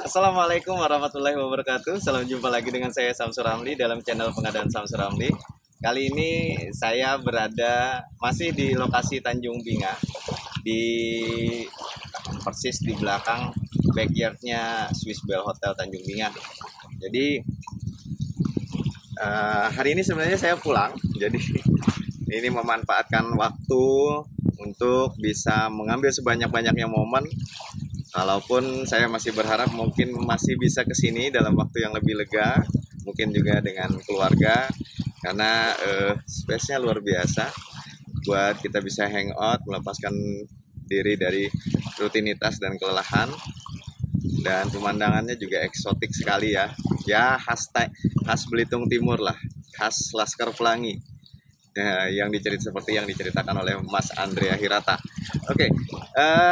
Assalamualaikum warahmatullahi wabarakatuh. Salam jumpa lagi dengan saya Samsur Ramli dalam channel pengadaan Samsur Ramli. Kali ini saya berada masih di lokasi Tanjung Binga, di persis di belakang backyardnya Swiss Bell Hotel Tanjung Binga. Jadi hari ini sebenarnya saya pulang, jadi ini memanfaatkan waktu untuk bisa mengambil sebanyak-banyaknya momen. Walaupun saya masih berharap mungkin masih bisa ke sini dalam waktu yang lebih lega, mungkin juga dengan keluarga, karena space-nya luar biasa buat kita bisa hangout, melepaskan diri dari rutinitas dan kelelahan. Dan pemandangannya juga eksotik sekali ya. Ya khas Belitung Timur lah, khas Laskar Pelangi. Yang seperti yang diceritakan oleh Mas Andrea Hirata. Oke,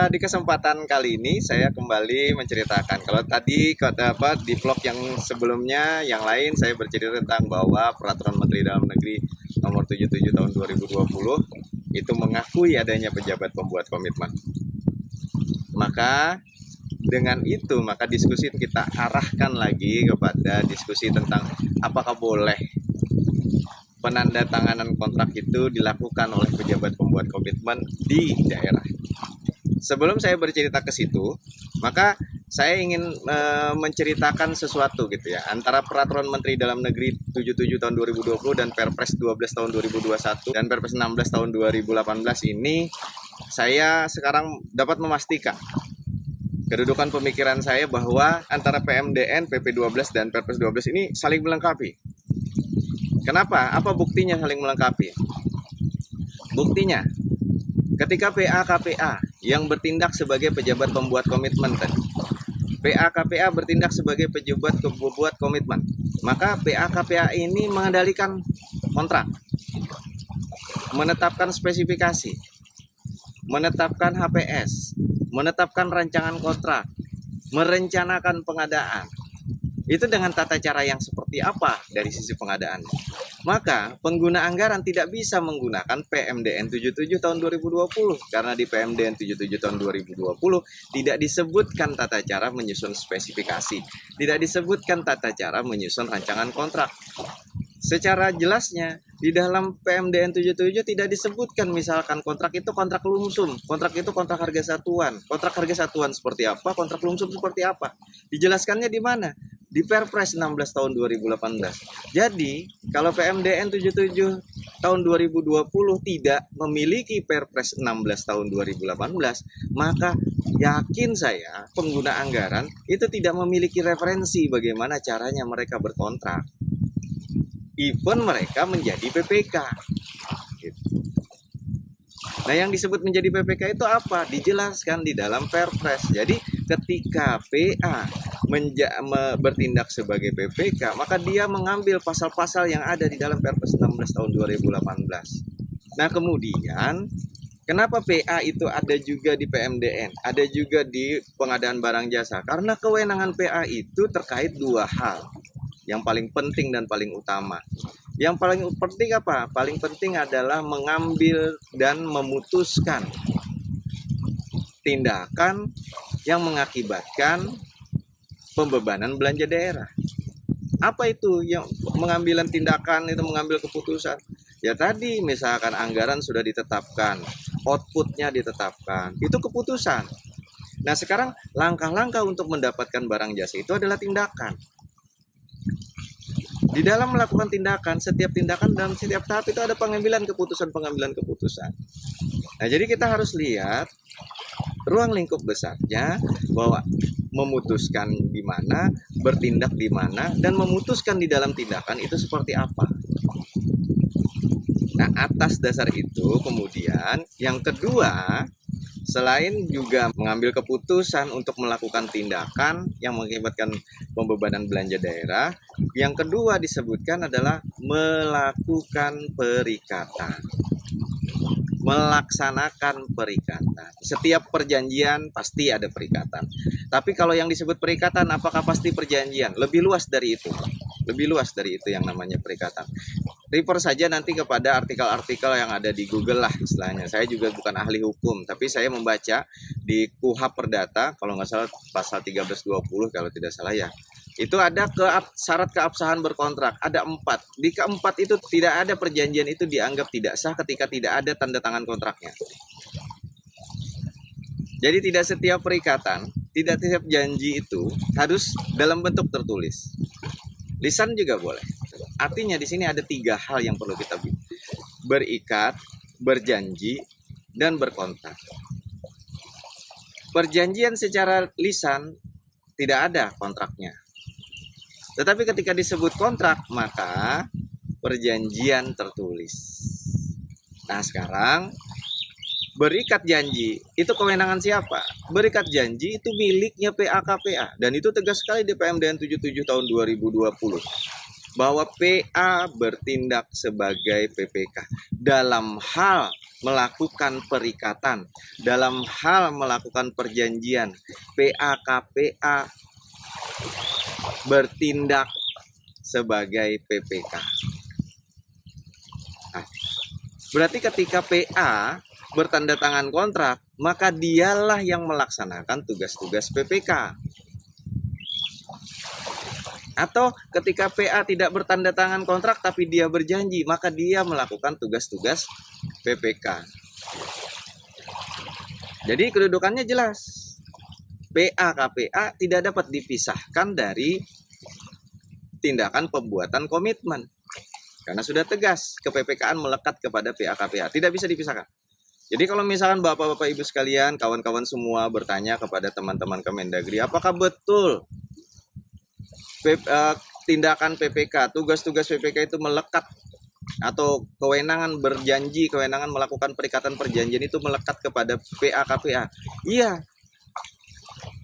di kesempatan kali ini saya kembali menceritakan. Kalau tadi di vlog yang sebelumnya, yang lain saya bercerita tentang bahwa Peraturan Menteri Dalam Negeri Nomor 77 Tahun 2020 itu mengakui adanya pejabat pembuat komitmen. Maka dengan itu, maka diskusi kita arahkan lagi kepada diskusi tentang apakah boleh penandatanganan kontrak itu dilakukan oleh pejabat pembuat komitmen di daerah. Sebelum saya bercerita ke situ, maka saya ingin menceritakan sesuatu gitu ya, antara Peraturan Menteri Dalam Negeri 77 tahun 2020 dan Perpres 12 tahun 2021 dan Perpres 16 tahun 2018 ini, saya sekarang dapat memastikan kedudukan pemikiran saya bahwa antara PMDN, PP 12 dan Perpres 12 ini saling melengkapi. Kenapa? Apa buktinya saling melengkapi? Buktinya, ketika PA-KPA yang bertindak sebagai pejabat pembuat komitmen tadi, PA-KPA bertindak sebagai pejabat pembuat komitmen, maka PA-KPA ini mengendalikan kontrak, menetapkan spesifikasi, menetapkan HPS, menetapkan rancangan kontrak, merencanakan pengadaan. Itu dengan tata cara yang seperti apa dari sisi pengadaan. Maka pengguna anggaran tidak bisa menggunakan PMDN 77 tahun 2020 karena di PMDN 77 tahun 2020 tidak disebutkan tata cara menyusun spesifikasi, tidak disebutkan tata cara menyusun rancangan kontrak. Secara jelasnya di dalam PMDN 77 tidak disebutkan misalkan kontrak itu kontrak lumsum, kontrak itu kontrak harga satuan seperti apa, kontrak lumsum seperti apa. Dijelaskannya di mana? Di Perpres 16 tahun 2018. Jadi, kalau PMDN 77 tahun 2020 tidak memiliki Perpres 16 tahun 2018, maka yakin saya pengguna anggaran itu tidak memiliki referensi bagaimana caranya mereka berkontrak. Even mereka menjadi PPK. Gitu. Nah, yang disebut menjadi PPK itu apa? Dijelaskan di dalam Perpres. Jadi, ketika PA bertindak sebagai PPK, maka dia mengambil pasal-pasal yang ada di dalam Perpres 16 tahun 2018. Nah, kemudian kenapa PA itu ada juga di PMDN, ada juga di pengadaan barang jasa? Karena kewenangan PA itu terkait dua hal yang paling penting dan paling utama. Yang paling penting apa? Paling penting adalah mengambil dan memutuskan tindakan yang mengakibatkan pembebanan belanja daerah. Apa itu yang mengambilan tindakan itu, mengambil keputusan? Ya tadi misalkan anggaran sudah ditetapkan, outputnya ditetapkan, itu keputusan. Nah sekarang langkah-langkah untuk mendapatkan barang jasa itu adalah tindakan. Di dalam melakukan tindakan, setiap tindakan dalam setiap tahap itu ada pengambilan keputusan. Nah jadi kita harus lihat ruang lingkup besarnya, bahwa memutuskan di mana, bertindak di mana, dan memutuskan di dalam tindakan itu seperti apa. Nah, atas dasar itu kemudian yang kedua, selain juga mengambil keputusan untuk melakukan tindakan yang mengakibatkan pembebanan belanja daerah, yang kedua disebutkan adalah melakukan perikatan. Melaksanakan perikatan. Setiap perjanjian pasti ada perikatan. Tapi kalau yang disebut perikatan, apakah pasti perjanjian? Lebih luas dari itu. Lebih luas dari itu yang namanya perikatan. refer saja nanti kepada artikel-artikel yang ada di Google lah istilahnya. Saya juga bukan ahli hukum, tapi saya membaca di KUHP Perdata, kalau nggak salah pasal 1320 kalau tidak salah ya. Itu ada syarat keabsahan berkontrak, ada 4. Di keempat itu tidak ada perjanjian itu dianggap tidak sah ketika tidak ada tanda tangan kontraknya. Jadi tidak setiap perikatan, tidak setiap janji itu harus dalam bentuk tertulis. Lisan juga boleh. Artinya di sini ada 3 hal yang perlu kita berikat, berjanji, dan berkontrak. Perjanjian secara lisan tidak ada kontraknya. Tetapi ketika disebut kontrak, maka perjanjian tertulis. Nah sekarang, berikat janji, itu kewenangan siapa? Berikat janji itu miliknya PA-KPA. Dan itu tegas sekali di PMDN 77 tahun 2020. Bahwa PA bertindak sebagai PPK dalam hal melakukan perikatan, dalam hal melakukan perjanjian. PA-KPA bertindak sebagai PPK. Nah, berarti ketika PA bertanda tangan kontrak, maka dialah yang melaksanakan tugas-tugas PPK. Atau ketika PA tidak bertanda tangan kontrak tapi dia berjanji, maka dia melakukan tugas-tugas PPK. Jadi kedudukannya jelas. PA-KPA tidak dapat dipisahkan dari tindakan pembuatan komitmen. Karena sudah tegas, ke-PPK-an melekat kepada PA-KPA. Tidak bisa dipisahkan. Jadi kalau misalkan Bapak-Bapak Ibu sekalian, kawan-kawan semua bertanya kepada teman-teman Kemendagri, apakah betul tindakan PPK, tugas-tugas PPK itu melekat atau kewenangan berjanji, kewenangan melakukan perikatan perjanjian itu melekat kepada PA-KPA? Iya.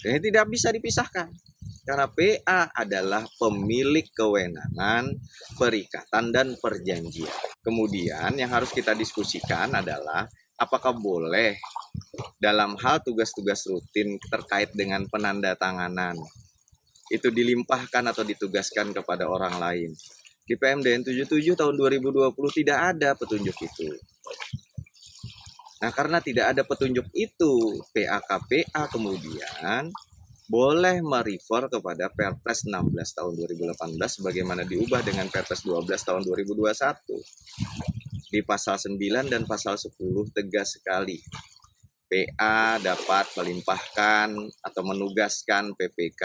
Ini tidak bisa dipisahkan. Karena PA adalah pemilik kewenangan perikatan dan perjanjian. Kemudian yang harus kita diskusikan adalah apakah boleh dalam hal tugas-tugas rutin terkait dengan penandatanganan itu dilimpahkan atau ditugaskan kepada orang lain. Di PMDN 77 tahun 2020 tidak ada petunjuk itu. Nah, karena tidak ada petunjuk itu, PA-KPA kemudian boleh merefer kepada Perpres 16 tahun 2018 sebagaimana diubah dengan Perpres 12 tahun 2021. Di pasal 9 dan pasal 10 tegas sekali. PA dapat melimpahkan atau menugaskan PPK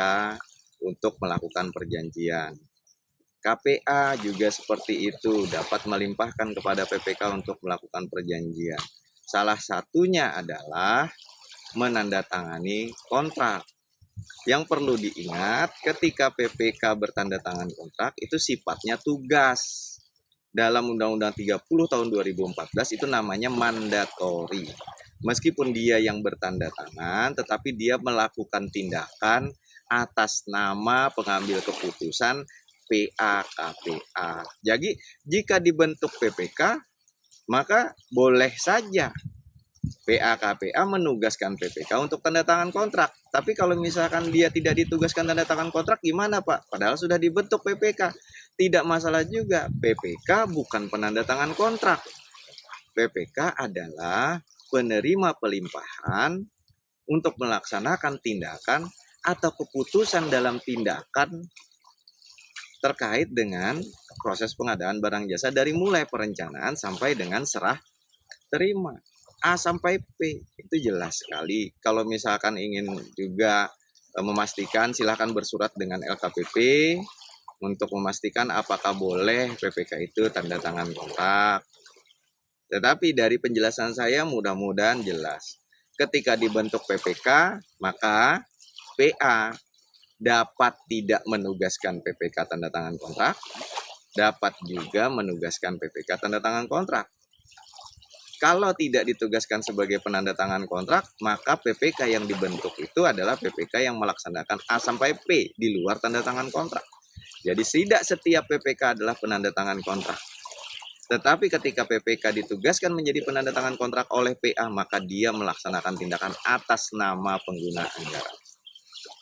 untuk melakukan perjanjian. KPA juga seperti itu, dapat melimpahkan kepada PPK untuk melakukan perjanjian. Salah satunya adalah menandatangani kontrak. Yang perlu diingat, ketika PPK bertanda tangan kontrak, itu sifatnya tugas. Dalam Undang-Undang 30 tahun 2014 itu namanya mandatori. Meskipun dia yang bertanda tangan, tetapi dia melakukan tindakan atas nama pengambil keputusan PA-KPA. Jadi jika dibentuk PPK, maka boleh saja PA-KPA menugaskan PPK untuk tanda tangan kontrak. Tapi kalau misalkan dia tidak ditugaskan tanda tangan kontrak, gimana Pak? Padahal sudah dibentuk PPK. Tidak masalah juga, PPK bukan penanda tangan kontrak. PPK adalah penerima pelimpahan untuk melaksanakan tindakan atau keputusan dalam tindakan terkait dengan proses pengadaan barang jasa dari mulai perencanaan sampai dengan serah terima. A sampai P itu jelas sekali. Kalau misalkan ingin juga memastikan, silahkan bersurat dengan LKPP untuk memastikan apakah boleh PPK itu tanda tangan kontrak. Tetapi dari penjelasan saya mudah-mudahan jelas. Ketika dibentuk PPK, maka PA dapat tidak menugaskan PPK tanda tangan kontrak, dapat juga menugaskan PPK tanda tangan kontrak. Kalau tidak ditugaskan sebagai penanda tangan kontrak, maka PPK yang dibentuk itu adalah PPK yang melaksanakan A sampai P di luar tanda tangan kontrak. Jadi tidak setiap PPK adalah penanda tangan kontrak. Tetapi ketika PPK ditugaskan menjadi penanda tangan kontrak oleh PA, maka dia melaksanakan tindakan atas nama pengguna anggaran.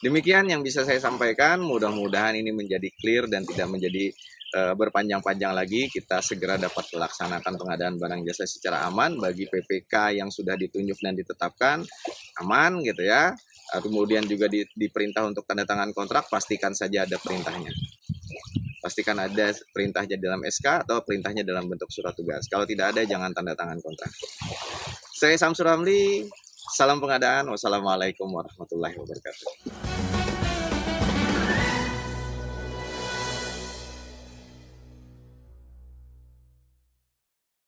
Demikian yang bisa saya sampaikan, mudah-mudahan ini menjadi clear dan tidak menjadi berpanjang-panjang lagi, kita segera dapat melaksanakan pengadaan barang jasa secara aman bagi PPK yang sudah ditunjuk dan ditetapkan aman gitu ya. Kemudian juga diperintah untuk tanda tangan kontrak, pastikan saja ada perintahnya. Pastikan ada perintahnya dalam SK atau perintahnya dalam bentuk surat tugas. Kalau tidak ada, jangan tanda tangan kontrak. Saya Samsul Ramli, salam pengadaan. Wassalamualaikum warahmatullahi wabarakatuh.